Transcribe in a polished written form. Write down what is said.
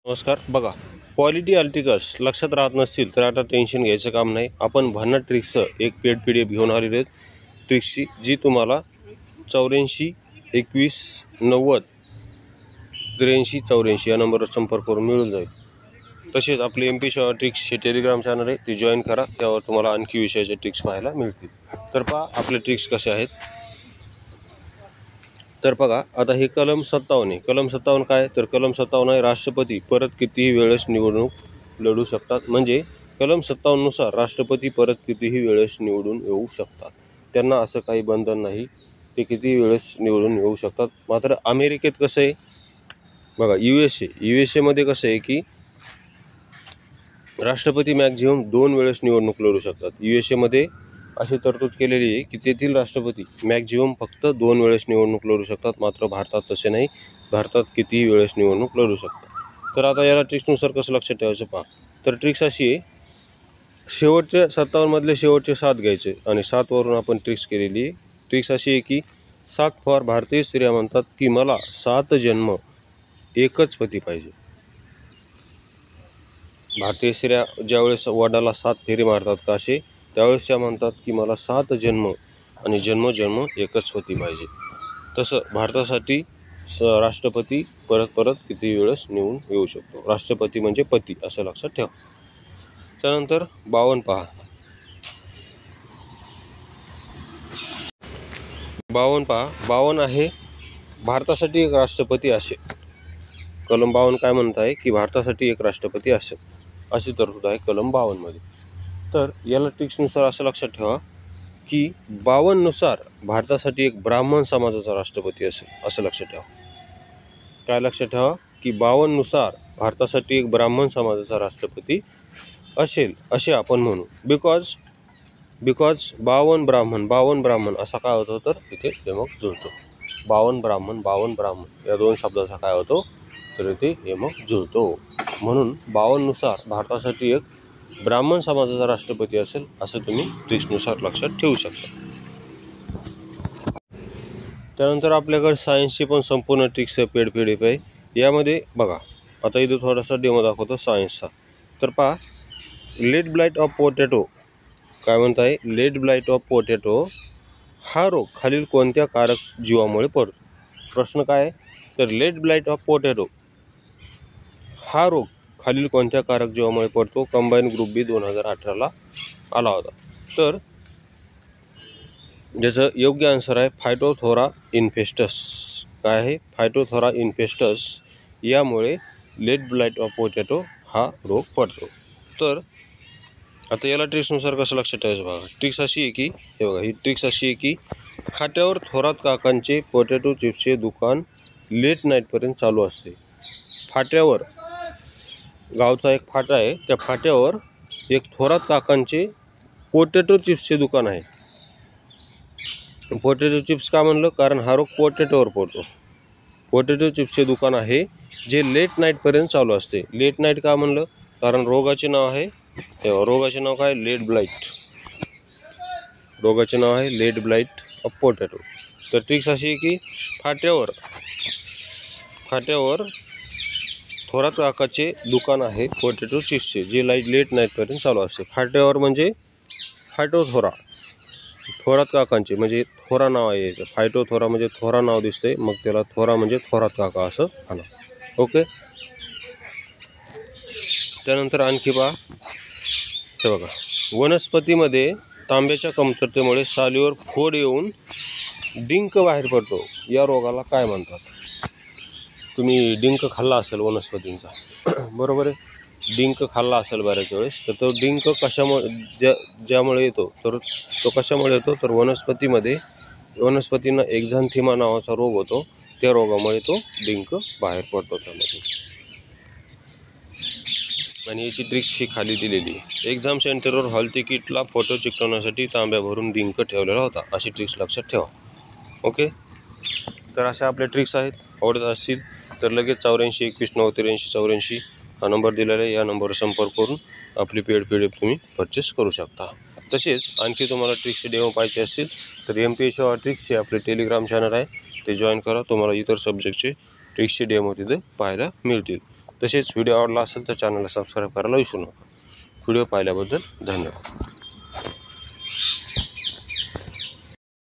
नमस्कार. बघा, quality articles लक्षात राहत नसतील तर आता टेन्शन घ्यायचं काम नाही. आपण भन्नाट ट्रिक्सचं एक पेड PDF घेऊन आलेले आहेत ट्रिक्सची, जी तुम्हाला 84 21 90 83 84 या नंबरवर संपर्क करून मिळून जाईल. तसेच आपले MP शॉ ट्रिक्स हे टेलिग्राम चॅनल आहे, ते जॉईन करा. त्यावर तुम्हाला आणखी विषयाचे ट्रिक्स पाहायला मिळतील. तर पहा आपले ट्रिक्स कसे आहेत. तर बघा, आता हे कलम 57 आहे. कलम 57 काय, तर कलम 57 आहे राष्ट्रपती परत कितीही वेळेस निवडणूक लढू शकतात. म्हणजे कलम 57 नुसार राष्ट्रपती परत कितीही वेळेस निवडून येऊ शकतात. त्यांना असं काही बंधन नाही, ते कितीही वेळेस निवडून येऊ शकतात. मात्र अमेरिकेत कसं आहे बघा, USA मध्ये कसं आहे की राष्ट्रपती मॅक्झिमम 2 वेळेस निवडणूक लढू शकतात. USA मध्ये अशी तरतूद केलेली आहे की तेथील राष्ट्रपती मॅक्झिमम फक्त 2 वेळेस निवडणूक लढू शकतात. मात्र भारतात तसे नाही, भारतात कितीही वेळेस निवडणूक लढू शकतात. तर आता याला ट्रिक्सनुसार कसं लक्षात ठेवायचं पहा. तर ट्रिक्स अशी आहे, शेवटचे 57 मधले शेवटचे 7 घ्यायचे आणि 7 वरून आपण ट्रिक्स केलेली आहे. ट्रिक्स अशी आहे की 7 फॉर भारतीय स्त्रिया म्हणतात की मला 7 जन्म एकच पती पाहिजे. भारतीय स्त्रिया ज्यावेळेस वडाला 7 फेरी मारतात काशी, त्यावेळेस त्या म्हणतात की मला 7 जन्म आणि जन्मोजन्म एकच पती पाहिजे. तसं भारतासाठी राष्ट्रपती परत किती वेळेस निवडून येऊ शकतो. राष्ट्रपती म्हणजे पती असं लक्षात ठेवा. त्यानंतर 52 पहा. 52 आहे भारतासाठी एक राष्ट्रपती असेल. कलम 52 काय म्हणत आहे की भारतासाठी एक राष्ट्रपती असेल, अशी तरतूद आहे कलम 52 मध्ये. तर याला ट्रिक्सनुसार असं लक्षात ठेवा की 52 नुसार भारतासाठी एक ब्राह्मण समाजाचा राष्ट्रपती असेल, असं लक्षात ठेवा. काय लक्षात ठेवा की 52 नुसार भारतासाठी एक ब्राह्मण समाजाचा राष्ट्रपती असेल असे आपण म्हणू. बिकॉज 52 ब्राह्मण असा काय होतो, तर इथे यमक जुळतो. 52 ब्राह्मण या दोन शब्दाचा काय होतो, तर इथे यमक जुळतो. म्हणून 52 नुसार भारतासाठी एक ब्राह्मण समाजाचा राष्ट्रपती असेल असं तुम्ही ट्रिक्सनुसार लक्षात ठेवू शकता. त्यानंतर आपल्याकडे सायन्सची पण संपूर्ण ट्रिक्स पेड PDF आहे. यामध्ये बघा, आता इथे थोडासा डेमो दाखवतो सायन्सचा. तर पहा, लेट ब्लाइट ऑफ पोटॅटो काय म्हणत आहे, लेट ब्लाइट ऑफ पोटॅटो हा रोग खालील कोणत्या कारक जीवामुळे पडतो. प्रश्न काय आहे, तर लेट ब्लाइट ऑफ पोटॅटो हा रोग खालील कोणत्या कारक जीवामुळे पडतो. कंबाईन ग्रुप B 2018ला आला होता. तर ज्याचं योग्य आन्सर आहे फायटोथोरा इन्फेस्टस. काय आहे, फायटोथोरा इन्फेस्टस यामुळे लेट ब्लाइट ऑफ पोटॅटो हा रोग पडतो. तर आता याला ट्रिक्सनुसार कसं लक्षात ठेवायचं बघा. ट्रिक्स अशी आहे की हे बघा, ही ट्रिक्स अशी आहे की फाट्यावर थोरात काकांचे पोटॅटो चिप्सचे दुकान लेट नाईटपर्यंत चालू असते. फाट्यावर, गावचा एक फाटा आहे, त्या फाट्यावर एक थोरात काकांचे पोटॅटो चिप्सचे दुकान आहे. पोटॅटो चिप्स का म्हणलं, कारण हा रोग पोटॅटोवर पडतो. पोटॅटो चिप्सचे दुकान आहे जे लेट नाईटपर्यंत चालू असते. लेट नाईट का म्हणलं, कारण रोगाचे नाव आहे, रोगाचे नाव काय, लेट ब्लाइट. रोगाचे नाव आहे लेट ब्लाइट ऑफ पोटॅटो. तर ट्रिक्स अशी आहे की फाट्यावर थोरात काकाचे दुकान आहे पोटॅटो चिप्सचे, जे लेट नाईटपर्यंत चालू असते. फाट्यावर म्हणजे फायटोथोरा, थोरात काकांचे म्हणजे थोरा नाव आहे याचं. फायटोथोरा म्हणजे थोरा नाव दिसते, मग त्याला थोरा म्हणजे थोरात काका असं म्हणा. ओके. त्यानंतर आणखी पहा, हे बघा, वनस्पतीमध्ये तांब्याच्या कमतरतेमुळे सालीवर फोड येऊन डिंक बाहेर पडतो. या रोगाला काय म्हणतात. तुम्ही डिंक खाल्ला असेल वनस्पतींचा, बरोबर आहे, डिंक खाल्ला असेल बऱ्याच वेळेस. तर तो डिंक कशामुळे ज्यामुळे येतो, तर तो कशामुळे येतो, तर वनस्पतींना एक्झांथिमा नावाचा रोग होतो. त्या रोगामुळे तो डिंक बाहेर पडतो त्यामध्ये. आणि याची ट्रिक्स ही खाली दिलेली आहे. एक्झाम सेंटरवर हॉल तिकीटला फोटो चिकटवण्यासाठी तांब्या भरून डिंक ठेवलेला होता, अशी ट्रिक्स लक्षात ठेवा. ओके. तर अशा आपल्या ट्रिक्स आहेत. आवडत असतील तर लगेच 84 21 90 83 84 हा नंबर दिलेला आहे. या नंबरवर संपर्क करून आपली पेड PDF तुम्ही परचेस करू शकता. तसेच आणखी तुम्हाला ट्रिक्सचे डेमो पाहिजे असतील तर MP शॉ ट्रिक्स हे आपले टेलिग्राम चॅनल आहे, ते जॉईन करा. तुम्हाला इतर सब्जेक्टचे ट्रिक्सचे डेमो तिथे पाहायला मिळतील. तसेच व्हिडिओ आवडला असेल तर चॅनलला सबस्क्राईब करायला विसरू नका. व्हिडिओ पाहिल्याबद्दल धन्यवाद.